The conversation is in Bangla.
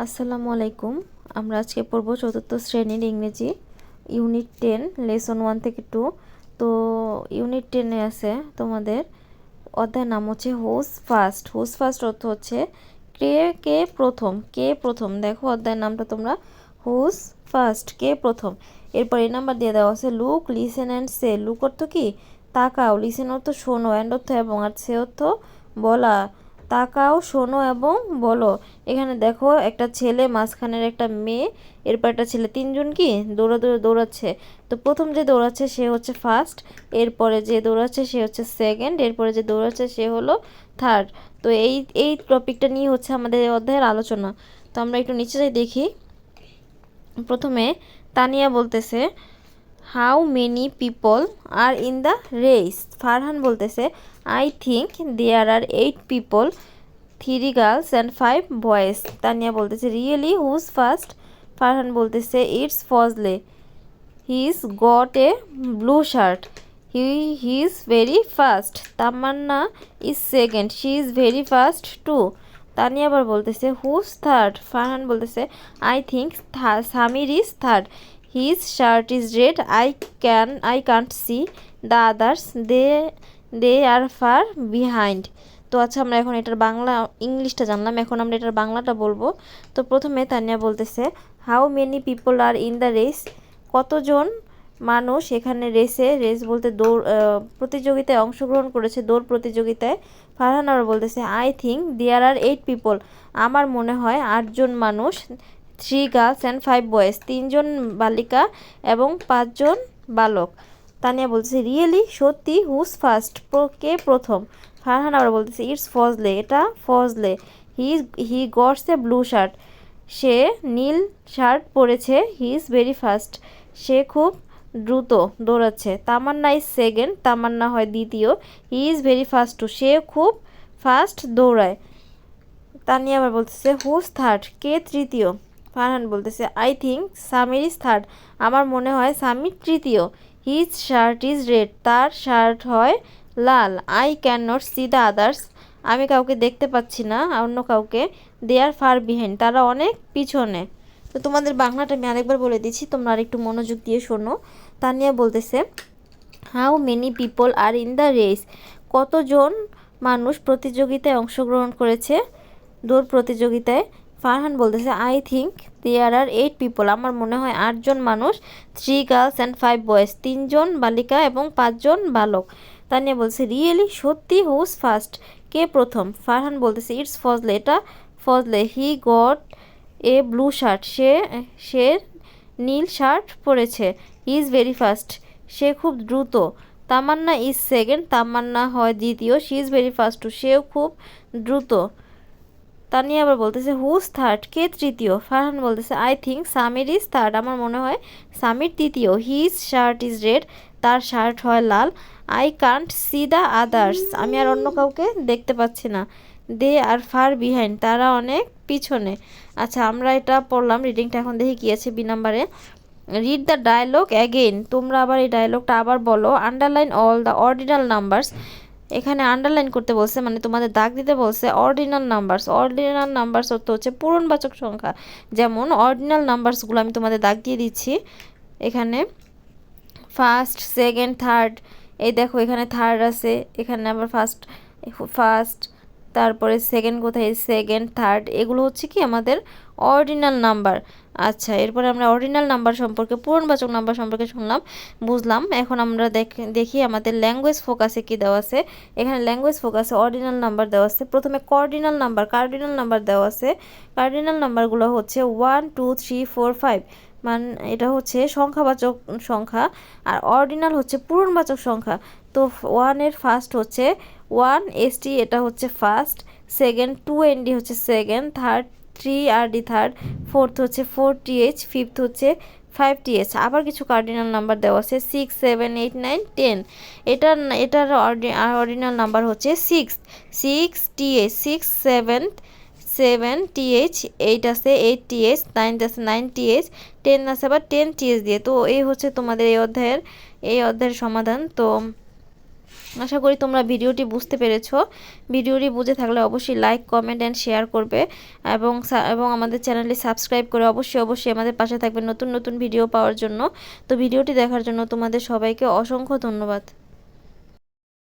আসসালামু আলাইকুম। আমরা আজকে পড়ব চতুর্থ শ্রেণীর ইংরেজি ইউনিট 10 লেসন 1 থেকে 2। তো ইউনিট 10-এ আছে তোমাদের অধ্যায়ের নাম হচ্ছে হুজ ফার্স্ট। হুজ ফার্স্ট অর্থ হচ্ছে কে প্রথম। দেখো অধ্যায়ের নামটা তোমরা, হুজ ফার্স্ট, কে প্রথম। এরপর এই নাম্বার দিয়ে দেওয়া আছে look, listen and say. Look অর্থ কি? তাকাও, লিসেন অর্থ শোনো, অ্যান্ড অর্থ এবং, আর সে অর্থ বলা। তাকাও, শোনো এবং বলো। এখানে দেখো একটা ছেলে, মাঝখানের একটা মেয়ে, এরপর একটা ছেলে, তিনজন কি দৌড়াচ্ছে। তো প্রথম যে দৌড়াচ্ছে সে হচ্ছে ফার্স্ট, এরপরে যে দৌড়াচ্ছে সে হচ্ছে সেকেন্ড, এরপরে যে দৌড়াচ্ছে সে হলো থার্ড। তো এই টপিকটা নিয়ে হচ্ছে আমাদের এই অধ্যায়ের আলোচনা। তো আমরা একটু নিচে যাই দেখি। প্রথমে তানিয়া বলতেছে how many people are in the race. Farhan বলতেছে I think there are 8 people, 3 girls and 5 boys. Tania বলতেছে রিয়েলি হুজ ফার্স্ট। ফারহান বলতেছে it's Fazle, he is got a blue shirt, he is very fast. Tamanna is second, she is very fast too. Tania আবার বলতেছে হুজ থার্ড। ফারহান বলতেছে I think Samir is third, his shirt is red, I can't see the others, they are far behind. তো আচ্ছা, আমরা এখন এটার বাংলা ইংলিশটা জানলাম, এখন আমরা এটার বাংলাটা বলবো। তো প্রথমে তানিয়া বলতেছে how many people are in the race. কতজন মানুষ এখানে রেস বলতে দৌড় প্রতিযোগিতায় অংশগ্রহণ করেছে, দৌড় প্রতিযোগিতায়। ফারহান আবার বলতেছে I think there are 8 people. আমার মনে হয় 8জন মানুষ, 3 গার্লস অ্যান্ড 5 বয়েজ, 3জন বালিকা এবং 5জন বালক। তানিয়া বলতেছে রিয়েলি, সত্যি, হুজ ফার্স্ট, কে প্রথম। ফারহান আবার বলতেছে ইটস ফজলে, এটা Fazle, he gots a blue shirt, সে নীল শার্ট পরেছে, হি ইজ ভেরি ফাস্ট, সে খুব দ্রুত দৌড়াচ্ছে। তামান্না ইজ সেকেন্ড, তামান্না হয় দ্বিতীয়, he is very fast too, সে খুব ফাস্ট দৌড়ায়। তানিয়া আবার বলতেছে হুজ থার্ড, কে তৃতীয়। ফারহান বলতেছে I think Samir is third, আমার মনে হয় সামির তৃতীয়, হিজ শার্ট ইজ রেড, তার শার্ট হয় লাল, I can not see the others, আমি কাউকে দেখতে পাচ্ছি না, অন্য কাউকে, দে আর ফার বিহাইন্ড, তারা অনেক পিছনে। তো তোমাদের বাংলাটা আমি আরেকবার বলে দিচ্ছি, তোমরা আরেকটু মনোযোগ দিয়ে শোনো। তানিয়া বলতেছে how many people are in the race. কতজন মানুষ প্রতিযোগিতায় অংশগ্রহণ করেছে, দৌড় প্রতিযোগিতায়। ফারহান বলতেছে I think there are 8 people, আমার মনে হয় 8জন মানুষ, 3 গার্লস অ্যান্ড 5 বয়েজ, 3জন বালিকা এবং 5জন বালক। তানিয়া বলছে রিয়েলি, সত্যি, হুজ ফার্স্ট, কে প্রথম। ফারহান বলতেছে ইটস ফজলে, এটা Fazle, he got a blue shirt, সে নীল শার্ট পরেছে, হি ইজ ভেরি ফাস্ট, সে খুব দ্রুত। তামান্না ইজ সেকেন্ড, তামান্না হয় দ্বিতীয়, she is very fast too, সেও খুব দ্রুত। তানিয়া আবার বলতেছে হুজ থার্ড, কে তৃতীয়। ফারহান বলতেছে I think Samir is third, আমার মনে হয় সামির তৃতীয়, হিজ শার্ট ইজ রেড, তার শার্ট হয় লাল, I can't see the others, আমি আর অন্য কাউকে দেখতে পাচ্ছি না, দে আর ফার বিহাইন্ড, তারা অনেক পিছনে। আচ্ছা, আমরা এটা পড়লাম, রিডিংটা এখন দেখি কী আছে বি নাম্বারে। রিড দ্য ডায়লগ অ্যাগেইন, তোমরা আবার এই ডায়লগটা আবার বলো। Underline all the ordinal numbers, এখানে আন্ডারলাইন করতে বলছে, মানে তোমাদের দাগ দিতে বলছে অর্ডিনাল নাম্বারস। অর্ডিনাল নাম্বারস অর্থ হচ্ছে পূরণবাচক সংখ্যা। যেমন অর্ডিনাল নাম্বারসগুলো আমি তোমাদের দাগ দিয়ে দিচ্ছি এখানে, ফার্স্ট, সেকেন্ড, থার্ড। এই দেখো এখানে থার্ড আছে, এখানে আবার ফার্স্ট, তারপরে সেকেন্ড, কোথায় সেকেন্ড, থার্ড, এগুলো হচ্ছে কি আমাদের অর্ডিনাল নাম্বার। আচ্ছা, এরপরে আমরা অর্ডিনাল নাম্বার সম্পর্কে, পূরণবাচক নাম্বার সম্পর্কে শুনলাম, বুঝলাম। এখন আমরা দেখি আমাদের ল্যাঙ্গুয়েজ ফোকাসে কি দেওয়া আছে। এখানে ল্যাঙ্গুয়েজ ফোকাসে অর্ডিনাল নাম্বার দেওয়া আছে। প্রথমে কার্ডিনাল নাম্বার দেওয়া আছে। কার্ডিনাল নাম্বারগুলো হচ্ছে 1 2 3 4 5, মানে এটা হচ্ছে সংখ্যাবাচক সংখ্যা, আর অর্ডিনাল হচ্ছে পূরণবাচক সংখ্যা। তো 1-এর ফার্স্ট হচ্ছে 1 ST, এটা হচ্ছে ফার্স্ট, সেকেন্ড 2ND হচ্ছে second, third 3RD third, fourth হচ্ছে 4TH, ফিফথ হচ্ছে 5TH। আবার কিছু কার্ডিনাল নাম্বার দেওয়া আছে 6 7 8 9 10। এটার অর্ডিনাল নাম্বার হচ্ছে 6TH, 6 7TH, 8 আছে 8TH, 9 আছে 9TH, 10 আছে আবার 10TH দিয়ে। তো এই হচ্ছে তোমাদের এই অধ্যায়ের সমাধান। তো আশা করি তোমরা ভিডিওটি বুঝতে পেরেছো। ভিডিওটি বুঝে থাকলে অবশ্যই লাইক, কমেন্ট অ্যান্ড শেয়ার করবে এবং আমাদের চ্যানেলটি সাবস্ক্রাইব করে অবশ্যই আমাদের পাশে থাকবে নতুন নতুন ভিডিও পাওয়ার জন্য। তো ভিডিওটি দেখার জন্য তোমাদের সবাইকে অসংখ্য ধন্যবাদ।